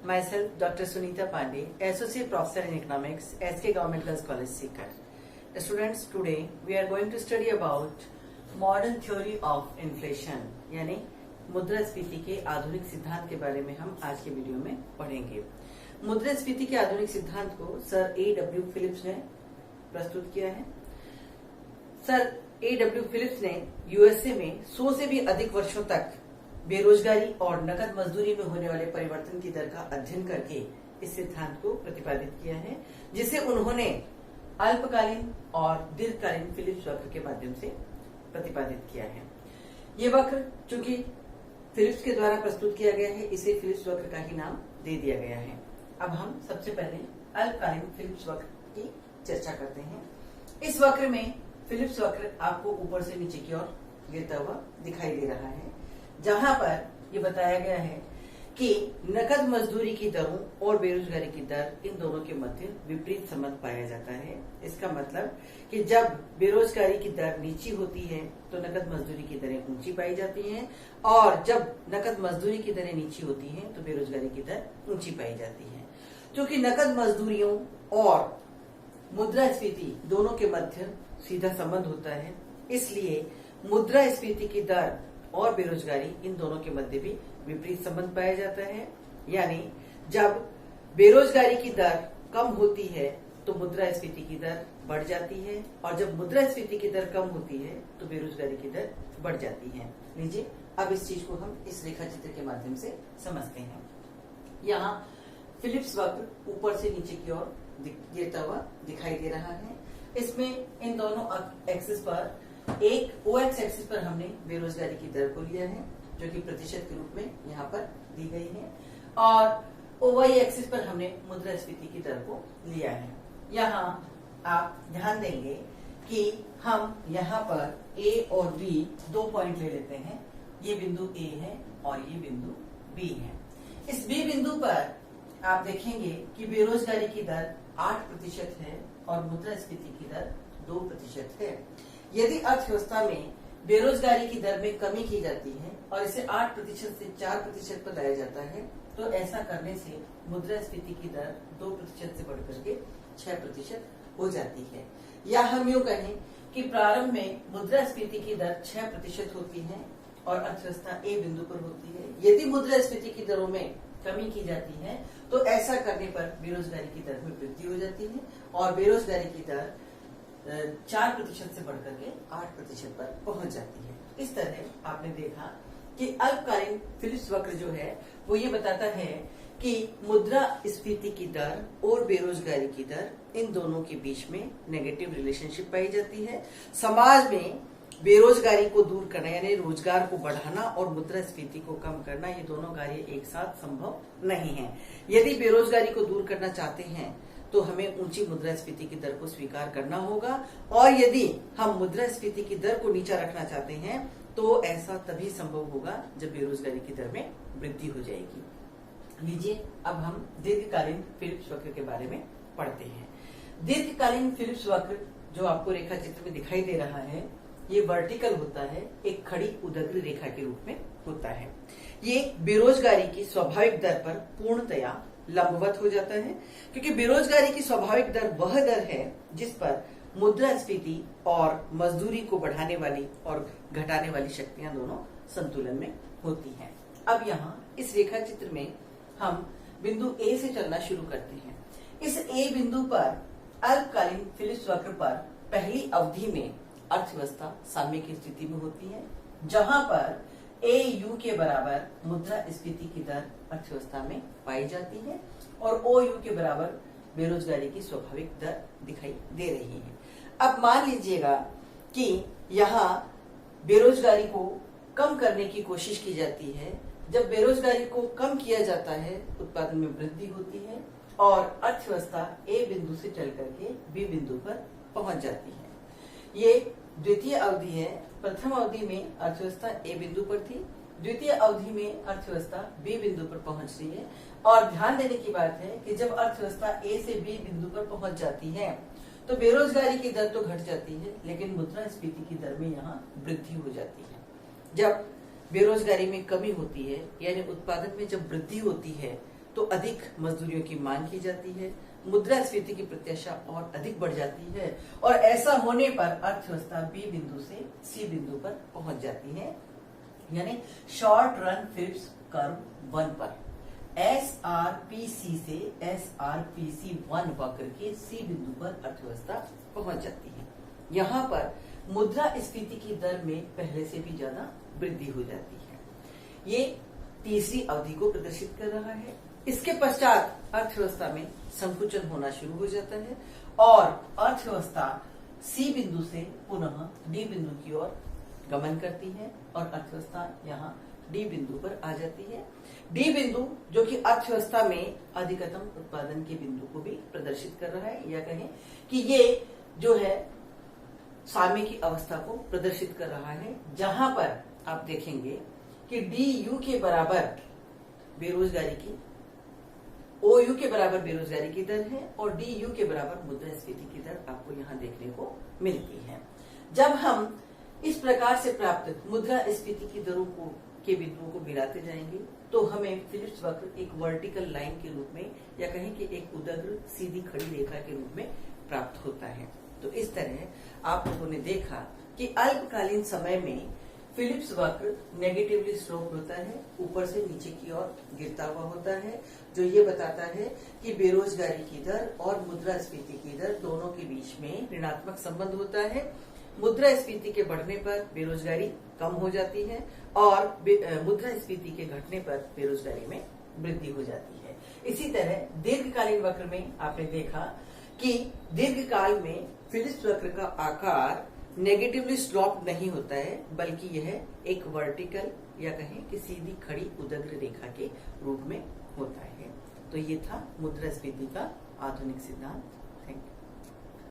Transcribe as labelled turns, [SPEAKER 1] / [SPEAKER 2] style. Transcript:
[SPEAKER 1] Myself, Dr. Sunita Pandey, Associate Professor in Economics, SK Government Girls College, Sikar. Students, today we are going to study about modern theory of inflation, यानी मुद्रास्फीति के आधुनिक सिद्धांत के बारे में हम आज के वीडियो में पढ़ेंगे। मुद्रास्फीति के आधुनिक सिद्धांत को सर A.W. फिलिप्स ने प्रस्तुत किया है। Sir A.W. फिलिप्स ने यूएसए में 100 से भी अधिक वर्षों तक बेरोजगारी और नकद मजदूरी में होने वाले परिवर्तन की दर का अध्ययन करके इस सिद्धांत को प्रतिपादित किया है, जिसे उन्होंने अल्पकालीन और दीर्घकालीन फिलिप्स वक्र के माध्यम से प्रतिपादित किया है। ये वक्र चूंकि फिलिप्स के द्वारा प्रस्तुत किया गया है, इसे फिलिप्स वक्र का ही नाम दे दिया गया है। अब हम सबसे पहले अल्पकालीन फिलिप्स वक्र की चर्चा करते हैं। इस वक्र में फिलिप्स वक्र आपको ऊपर से नीचे की ओर गिरता हुआ दिखाई दे रहा है, जहां पर ये बताया गया है कि नकद मजदूरी की दरों और बेरोजगारी की दर, इन दोनों के मध्य विपरीत संबंध पाया जाता है। इसका मतलब कि जब बेरोजगारी की दर नीची होती है तो नकद मजदूरी की दरें ऊंची पाई जाती हैं, और जब नकद मजदूरी की दरें नीची होती हैं तो बेरोजगारी की दर ऊंची पाई जाती है। क्योंकि नकद मजदूरियों और मुद्रास्फीति दोनों के मध्य सीधा संबंध होता है, इसलिए मुद्रास्फीति की दर और बेरोजगारी, इन दोनों के मध्य भी विपरीत संबंध पाया जाता है। यानी जब बेरोजगारी की दर कम होती है तो मुद्रास्फीति की दर बढ़ जाती है, और जब मुद्रास्फीति की दर कम होती है तो बेरोजगारी की दर बढ़ जाती है। लीजिए अब इस चीज को हम इस रेखा चित्र के माध्यम से समझते हैं। यहाँ फिलिप्स वक्र ऊपर से नीचे की ओर गिरता हुआ दिखाई दे रहा है। इसमें इन दोनों एक्सिस पर, एक OX एक्सिस पर हमने बेरोजगारी की दर को लिया है, जो कि प्रतिशत के रूप में यहाँ पर दी गई है, और OY एक्सिस पर हमने मुद्रास्फीति की दर को लिया है। यहाँ आप ध्यान देंगे कि हम यहाँ पर A और B दो पॉइंट ले लेते हैं। ये बिंदु A है और ये बिंदु B है। इस B बिंदु पर आप देखेंगे कि बेरोजगारी की दर 8% है और मुद्रास्फीति की दर 2% है। यदि अर्थव्यवस्था में बेरोजगारी की दर में कमी की जाती है और इसे 8% से 4% पर लाया जाता है, तो ऐसा करने से मुद्रास्फीति की दर 2% से बढ़कर के 6% हो जाती है। या हम यूँ कहें कि प्रारंभ में मुद्रास्फीति की दर 6% होती है और अर्थव्यवस्था A बिंदु पर होती है। यदि मुद्रास्फीति की दरों में कमी की जाती है तो ऐसा करने पर बेरोजगारी की दर में वृद्धि हो जाती है और बेरोजगारी की दर 4% से बढ़कर के 8% पर पहुंच जाती है। इस तरह आपने देखा कि अल्पकालीन फिलिप्स वक्र जो है वो ये बताता है कि मुद्रास्फीति की दर और बेरोजगारी की दर, इन दोनों के बीच में नेगेटिव रिलेशनशिप पाई जाती है। समाज में बेरोजगारी को दूर करना यानी रोजगार को बढ़ाना और मुद्रास्फीति को कम करना, ये दोनों कार्य एक साथ संभव नहीं है। यदि बेरोजगारी को दूर करना चाहते हैं तो हमें ऊंची मुद्रास्फीति की दर को स्वीकार करना होगा, और यदि हम मुद्रास्फीति की दर को नीचा रखना चाहते हैं तो ऐसा तभी संभव होगा जब बेरोजगारी की दर में वृद्धि हो जाएगी। लीजिए अब हम दीर्घकालीन फिलिप्स वक्र के बारे में पढ़ते हैं। दीर्घकालीन फिलिप्स वक्र जो आपको रेखा चित्र में दिखाई दे रहा है, ये वर्टिकल होता है, एक खड़ी उदग्र रेखा के रूप में होता है। ये बेरोजगारी की स्वाभाविक दर पर पूर्णतया लंबवत हो जाता है, क्योंकि बेरोजगारी की स्वाभाविक दर वह दर है जिस पर मुद्रास्फीति और मजदूरी को बढ़ाने वाली और घटाने वाली शक्तियां दोनों संतुलन में होती हैं। अब यहाँ इस रेखा चित्र में हम बिंदु A से चलना शुरू करते हैं। इस A बिंदु पर अल्पकालीन फिलिप्स वक्र पर पहली अवधि में अर्थव्यवस्था साम्य की स्थिति में होती है, जहां पर AU के बराबर मुद्रास्फीति की दर अर्थव्यवस्था में पाई जाती है और OU के बराबर बेरोजगारी की स्वाभाविक दर दिखाई दे रही है। अब मान लीजिएगा कि यहाँ बेरोजगारी को कम करने की कोशिश की जाती है। जब बेरोजगारी को कम किया जाता है, उत्पादन में वृद्धि होती है और अर्थव्यवस्था A बिंदु से चल करके B बिंदु पर पहुंच जाती है। ये द्वितीय अवधि है। प्रथम अवधि में अर्थव्यवस्था A बिंदु पर थी, द्वितीय अवधि में अर्थव्यवस्था B बिंदु पर पहुंच रही है। और ध्यान देने की बात है कि जब अर्थव्यवस्था A से B बिंदु पर पहुंच जाती है तो बेरोजगारी की दर तो घट जाती है, लेकिन मुद्रास्फीति की दर में यहाँ वृद्धि हो जाती है। जब बेरोजगारी में कमी होती है यानी उत्पादन में जब वृद्धि होती है तो अधिक मजदूरियों की मांग की जाती है, मुद्रास्फीति की प्रत्याशा और अधिक बढ़ जाती है और ऐसा होने पर अर्थव्यवस्था बी बिंदु से सी बिंदु पर पहुंच जाती है, यानी शॉर्ट रन फिलिप्स कर्व 1 पर SRPC से SRPC 1 वक्र के सी बिंदु पर अर्थव्यवस्था पहुंच जाती है। यहाँ पर मुद्रास्फीति की दर में पहले से भी ज्यादा वृद्धि हो जाती है। ये तीसरी अवधि को प्रदर्शित कर रहा है। इसके पश्चात अर्थव्यवस्था में संकुचन होना शुरू हो जाता है और अर्थव्यवस्था सी बिंदु से पुनः डी बिंदु की ओर गमन करती है और अर्थव्यवस्था यहाँ डी बिंदु पर आ जाती है। डी बिंदु जो कि अर्थव्यवस्था में अधिकतम उत्पादन के बिंदु को भी प्रदर्शित कर रहा है, या कहें कि ये जो है साम्य की अवस्था को प्रदर्शित कर रहा है, जहां पर आप देखेंगे कि डी यू के बराबर बेरोजगारी की, ओ यू के बराबर बेरोजगारी की दर है और डी यू के बराबर मुद्रास्फीति की दर आपको यहाँ देखने को मिलती है। जब हम इस प्रकार से प्राप्त मुद्रास्फीति की दरों को के बिंदुओं को मिलाते जाएंगे तो हमें फिलिप्स वक्र एक वर्टिकल लाइन के रूप में, या कहें कि एक उदग्र सीधी खड़ी रेखा के रूप में प्राप्त होता है। तो इस तरह आप लोगों ने देखा कि अल्पकालीन समय में फिलिप्स वक्र नेगेटिवली स्लोप होता है, ऊपर से नीचे की ओर गिरता हुआ होता है, जो ये बताता है कि बेरोजगारी की दर और मुद्रास्फीति की दर दोनों के बीच में ऋणात्मक संबंध होता है। मुद्रास्फीति के बढ़ने पर बेरोजगारी कम हो जाती है और मुद्रास्फीति के घटने पर बेरोजगारी में वृद्धि हो जाती है। इसी तरह दीर्घकालीन वक्र में आपने देखा कि दीर्घकाल में फिलिप्स वक्र का आकार नेगेटिवली स्लोप नहीं होता है, बल्कि यह एक वर्टिकल, या कहें कि सीधी खड़ी उदग्र रेखा के रूप में होता है। तो ये था मुद्रास्फीति का आधुनिक सिद्धांत। Thank you.